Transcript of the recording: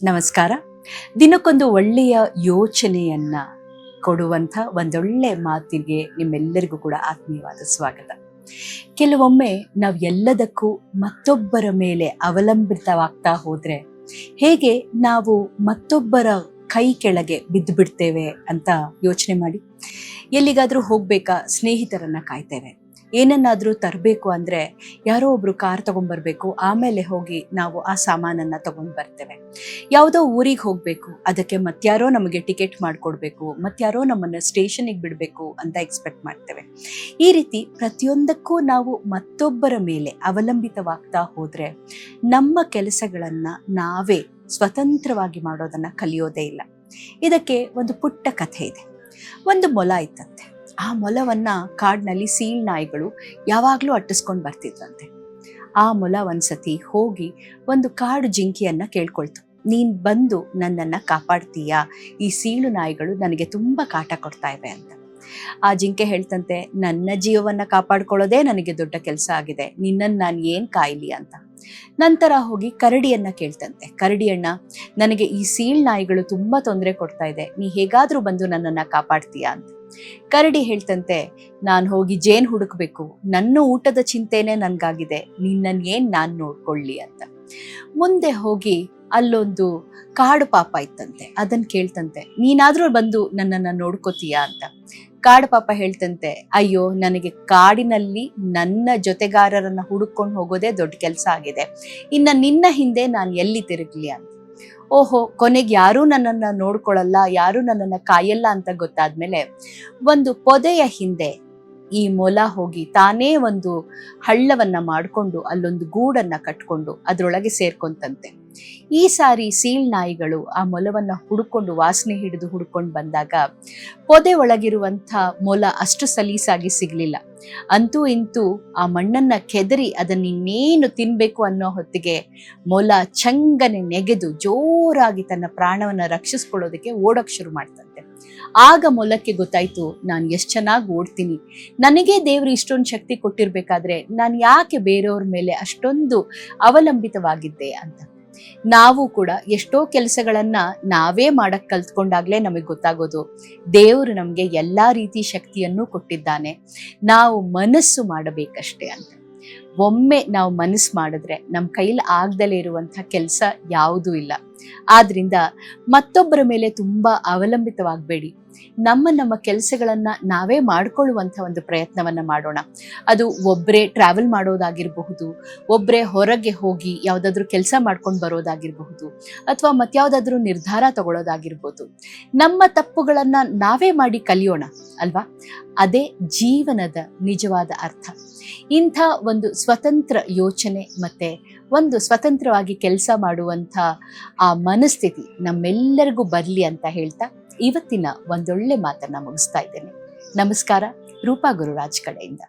ನಮಸ್ಕಾರ. ದಿನಕ್ಕೊಂದು ಒಳ್ಳೆಯ ಯೋಚನೆಯನ್ನ ಕೊಡುವಂಥ ಒಂದೊಳ್ಳೆ ಮಾತಿಗೆ ನಿಮ್ಮೆಲ್ಲರಿಗೂ ಕೂಡ ಆತ್ಮೀಯವಾದ ಸ್ವಾಗತ. ಕೆಲವೊಮ್ಮೆ ನಾವು ಎಲ್ಲದಕ್ಕೂ ಮತ್ತೊಬ್ಬರ ಮೇಲೆ ಅವಲಂಬಿತವಾಗ್ತಾ ಹೋದ್ರೆ ಹೇಗೆ ನಾವು ಮತ್ತೊಬ್ಬರ ಕೈ ಕೆಳಗೆ ಬಿದ್ದು ಬಿಡ್ತೇವೆ ಅಂತ ಯೋಚನೆ ಮಾಡಿ. ಎಲ್ಲಿಗಾದ್ರೂ ಹೋಗ್ಬೇಕಾ, ಸ್ನೇಹಿತರನ್ನ ಕಾಯ್ತೇವೆ. ಏನನ್ನಾದ್ರೂ ತರಬೇಕು ಅಂದ್ರೆ ಯಾರೋ ಒಬ್ರು ಕಾರ್ ತಗೊಂಡ್ಬರ್ಬೇಕು, ಆಮೇಲೆ ಹೋಗಿ ನಾವು ಆ ಸಾಮಾನನ್ನ ತಗೊಂಡ್ ಬರ್ತೇವೆ. ಯಾವುದೋ ಊರಿಗೆ ಹೋಗ್ಬೇಕು, ಅದಕ್ಕೆ ಮತ್ಯಾರೋ ನಮಗೆ ಟಿಕೆಟ್ ಮಾಡಿಕೊಡ್ಬೇಕು, ಮತ್ಯಾರೋ ನಮ್ಮನ್ನ ಸ್ಟೇಷನ್ಗೆ ಬಿಡಬೇಕು ಅಂತ ಎಕ್ಸ್ಪೆಕ್ಟ್ ಮಾಡ್ತೇವೆ. ಈ ರೀತಿ ಪ್ರತಿಯೊಂದಕ್ಕೂ ನಾವು ಮತ್ತೊಬ್ಬರ ಮೇಲೆ ಅವಲಂಬಿತವಾಗ್ತಾ ಹೋದ್ರೆ ನಮ್ಮ ಕೆಲಸಗಳನ್ನ ನಾವೇ ಸ್ವತಂತ್ರವಾಗಿ ಮಾಡೋದನ್ನ ಕಲಿಯೋದೇ ಇಲ್ಲ. ಇದಕ್ಕೆ ಒಂದು ಪುಟ್ಟ ಕಥೆ ಇದೆ. ಒಂದು ಮೊಲ ಇತ್ತಂತೆ. ಆ ಮೊಲವನ್ನ ಕಾಡಿನಲ್ಲಿ ಸೀಳ್ ನಾಯಿಗಳು ಯಾವಾಗ್ಲೂ ಅಟ್ಟಿಸ್ಕೊಂಡು ಬರ್ತಿದ್ರಂತೆ. ಆ ಮೊಲ ಒಂದ್ಸತಿ ಹೋಗಿ ಒಂದು ಕಾಡು ಜಿಂಕೆಯನ್ನ ಕೇಳ್ಕೊಳ್ತು, ನೀನ್ ಬಂದು ನನ್ನನ್ನ ಕಾಪಾಡ್ತೀಯಾ? ಈ ಸೀಳು ನಾಯಿಗಳು ನನಗೆ ತುಂಬಾ ಕಾಟ ಕೊಡ್ತಾ ಇವೆ ಅಂತ. ಆ ಜಿಂಕೆ ಹೇಳ್ತಂತೆ, ನನ್ನ ಜೀವವನ್ನ ಕಾಪಾಡ್ಕೊಳ್ಳೋದೇ ನನಗೆ ದೊಡ್ಡ ಕೆಲಸ ಆಗಿದೆ, ನಿನ್ನನ್ನು ನಾನು ಏನ್ ಕಾಯ್ಲಿ ಅಂತ. ನಂತರ ಹೋಗಿ ಕರಡಿಯನ್ನ ಕೇಳ್ತಂತೆ, ಕರಡಿಯಣ್ಣ, ನನಗೆ ಈ ಸೀಳ್ ನಾಯಿಗಳು ತುಂಬಾ ತೊಂದರೆ ಕೊಡ್ತಾ ಇದೆ, ನೀ ಹೇಗಾದ್ರೂ ಬಂದು ನನ್ನನ್ನ ಕಾಪಾಡ್ತೀಯಾ ಅಂತ. ಕರಡಿ ಹೇಳ್ತಂತೆ, ನಾನು ಹೋಗಿ ಜೇನ್ ಹುಡುಕ್ಬೇಕು, ನನ್ನ ಊಟದ ಚಿಂತೆನೆ ನನ್ಗಾಗಿದೆ, ನಿನ್ನನ್ ಏನ್ ನಾನ್ ನೋಡ್ಕೊಳ್ಳಿ ಅಂತ. ಮುಂದೆ ಹೋಗಿ ಅಲ್ಲೊಂದು ಕಾಡು ಪಾಪ ಇತ್ತಂತೆ. ಅದನ್ನ ಕೇಳ್ತಂತೆ, ನೀನಾದ್ರೂ ಬಂದು ನನ್ನನ್ನ ನೋಡ್ಕೋತೀಯಾ ಅಂತ. ಕಾಡು ಪಾಪ ಹೇಳ್ತಂತೆ, ಅಯ್ಯೋ, ನನಗೆ ಕಾಡಿನಲ್ಲಿ ನನ್ನ ಜೊತೆಗಾರರನ್ನ ಹುಡುಕೊಂಡು ಹೋಗೋದೇ ದೊಡ್ಡ ಕೆಲಸ ಆಗಿದೆ, ಇನ್ನ ನಿನ್ನ ಹಿಂದೆ ನಾನು ಎಲ್ಲಿ ತಿರುಗ್ಲಿ ಅಂತ. ಓಹೋ, ಕೊನೆಗೆ ಯಾರೂ ನನ್ನನ್ನ ನೋಡ್ಕೊಳ್ಳಲ್ಲ, ಯಾರೂ ನನ್ನನ್ನ ಕಾಯಲ್ಲ ಅಂತ ಗೊತ್ತಾದ್ಮೇಲೆ ಒಂದು ಪೊದೆಯ ಹಿಂದೆ ಈ ಮೊಲ ಹೋಗಿ ತಾನೇ ಒಂದು ಹಳ್ಳವನ್ನ ಮಾಡಿಕೊಂಡು ಅಲ್ಲೊಂದು ಗೂಡನ್ನ ಕಟ್ಕೊಂಡು ಅದ್ರೊಳಗೆ ಸೇರ್ಕೊಂತಂತೆ. ಈ ಸಾರಿ ಸೀಳ್ ನಾಯಿಗಳು ಆ ಮೊಲವನ್ನ ಹುಡುಕೊಂಡು ವಾಸನೆ ಹಿಡಿದು ಹುಡ್ಕೊಂಡು ಬಂದಾಗ ಪೊದೆ ಒಳಗಿರುವಂಥ ಮೊಲ ಅಷ್ಟು ಸಲೀಸಾಗಿ ಸಿಗ್ಲಿಲ್ಲ. ಅಂತೂ ಇಂತೂ ಆ ಮಣ್ಣನ್ನ ಕೆದರಿ ಅದನ್ನ ಇನ್ನೇನು ತಿನ್ಬೇಕು ಅನ್ನೋ ಹೊತ್ತಿಗೆ ಮೊಲ ಚಂಗನೆ ನೆಗೆದು ಜೋರಾಗಿ ತನ್ನ ಪ್ರಾಣವನ್ನ ರಕ್ಷಿಸ್ಕೊಳ್ಳೋದಕ್ಕೆ ಓಡೋಕ್ ಶುರು ಮಾಡ್ತಂತೆ. ಆಗ ಮೊಲಕ್ಕೆ ಗೊತ್ತಾಯ್ತು, ನಾನು ಎಷ್ಟು ಚೆನ್ನಾಗಿ ಓಡ್ತೀನಿ, ನನಗೇ ದೇವ್ರು ಇಷ್ಟೊಂದು ಶಕ್ತಿ ಕೊಟ್ಟಿರ್ಬೇಕಾದ್ರೆ ನಾನು ಯಾಕೆ ಬೇರೆಯವ್ರ ಮೇಲೆ ಅಷ್ಟೊಂದು ಅವಲಂಬಿತವಾಗಿದ್ದೆ ಅಂತ. ನಾವು ಕೂಡ ಎಷ್ಟೋ ಕೆಲಸಗಳನ್ನ ನಾವೇ ಮಾಡಕ್ ಕಲ್ತ್ಕೊಂಡಾಗ್ಲೇ ನಮಗೆ ಗೊತ್ತಾಗೋದು ದೇವರು ನಮ್ಗೆ ಎಲ್ಲಾ ರೀತಿ ಶಕ್ತಿಯನ್ನು ಕೊಟ್ಟಿದ್ದಾನೆ, ನಾವು ಮನಸ್ಸು ಮಾಡಬೇಕಷ್ಟೇ ಅಂತ. ಒಮ್ಮೆ ನಾವು ಮನಸ್ಸು ಮಾಡಿದ್ರೆ ನಮ್ಮ ಕೈಲಿ ಆಗ್ದಲೇ ಇರುವಂಥ ಕೆಲಸ ಯಾವುದೂ ಇಲ್ಲ. ಆದ್ರಿಂದ ಮತ್ತೊಬ್ಬರ ಮೇಲೆ ತುಂಬಾ ಅವಲಂಬಿತವಾಗಬೇಡಿ. ನಮ್ಮ ಕೆಲಸಗಳನ್ನ ನಾವೇ ಮಾಡ್ಕೊಳ್ಳುವಂಥ ಒಂದು ಪ್ರಯತ್ನವನ್ನ ಮಾಡೋಣ. ಅದು ಒಬ್ಬರೇ ಟ್ರಾವೆಲ್ ಮಾಡೋದಾಗಿರಬಹುದು, ಒಬ್ಬರೇ ಹೊರಗೆ ಹೋಗಿ ಯಾವುದಾದ್ರೂ ಕೆಲಸ ಮಾಡ್ಕೊಂಡು ಬರೋದಾಗಿರಬಹುದು, ಅಥವಾ ಮತ್ಯಾವುದಾದ್ರೂ ನಿರ್ಧಾರ ತಗೊಳ್ಳೋದಾಗಿರ್ಬೋದು. ನಮ್ಮ ತಪ್ಪುಗಳನ್ನ ನಾವೇ ಮಾಡಿ ಕಲಿಯೋಣ ಅಲ್ವಾ? ಅದೇ ಜೀವನದ ನಿಜವಾದ ಅರ್ಥ. ಇಂಥ ಒಂದು ಸ್ವತಂತ್ರ ಯೋಚನೆ ಮತ್ತೆ ಒಂದು ಸ್ವತಂತ್ರವಾಗಿ ಕೆಲಸ ಮಾಡುವಂಥ ಆ ಮನಸ್ಥಿತಿ ನಮ್ಮೆಲ್ಲರಿಗೂ ಬರಲಿ ಅಂತ ಹೇಳ್ತಾ ಇವತ್ತಿನ ಒಂದೊಳ್ಳೆ ಮಾತನ್ನ ಮುಗಿಸ್ತಾ ಇದ್ದೇನೆ. ನಮಸ್ಕಾರ. ರೂಪಾ ಗುರುರಾಜ್ ಕಡೆಯಿಂದ.